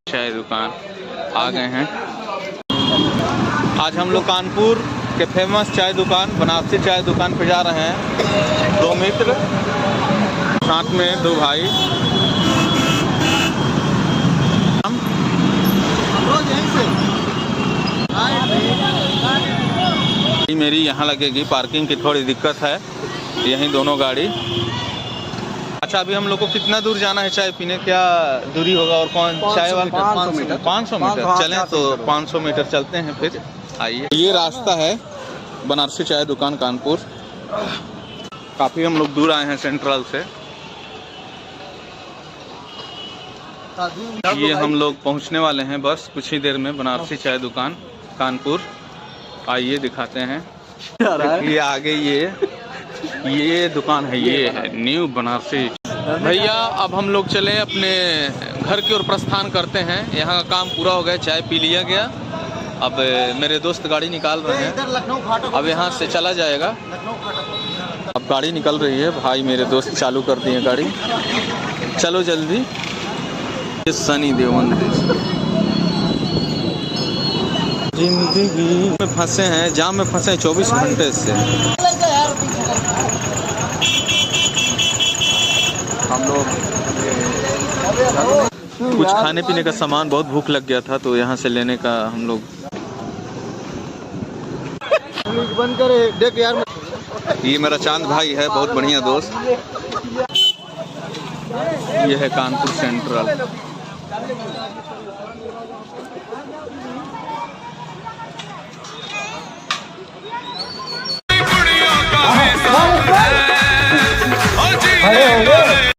चाय दुकान आ गए हैं। आज हम लोग कानपुर के फेमस चाय दुकान बनारसी चाय दुकान पे जा रहे हैं। दो मित्र साथ में दो भाई। मेरी यहाँ लगेगी, पार्किंग की थोड़ी दिक्कत है, यहीं दोनों गाड़ी। अच्छा, अभी हम लोग को कितना दूर जाना है चाय पीने, क्या दूरी होगा? और कौन चाय वाला? 500 मीटर चलें तो 500 मीटर चलते हैं फिर। आइए, ये रास्ता है बनारसी चाय दुकान कानपुर। काफ़ी हम लोग दूर आए हैं सेंट्रल से। ये हम लोग पहुंचने वाले हैं बस कुछ ही देर में बनारसी चाय दुकान कानपुर। आइए दिखाते हैं। ये आगे ये दुकान है, ये है न्यू बनारसी। भैया अब हम लोग चले अपने घर की ओर प्रस्थान करते हैं। यहाँ का काम पूरा हो गया, चाय पी लिया गया। अब मेरे दोस्त गाड़ी निकाल रहे हैं, अब यहाँ से चला जाएगा। अब गाड़ी निकल रही है, भाई मेरे दोस्त चालू कर दिए गाड़ी। चलो जल्दी। सनी देओल जिंदगी में फंसे हैं, जाम में फंसे हैं 24 घंटे से। हम लोग कुछ खाने पीने का सामान, बहुत भूख लग गया था तो यहाँ से लेने का हम लोग। बंद करे देख यार। ये मेरा चांद भाई है, बहुत बढ़िया दोस्त। ये है कानपुर सेंट्रल।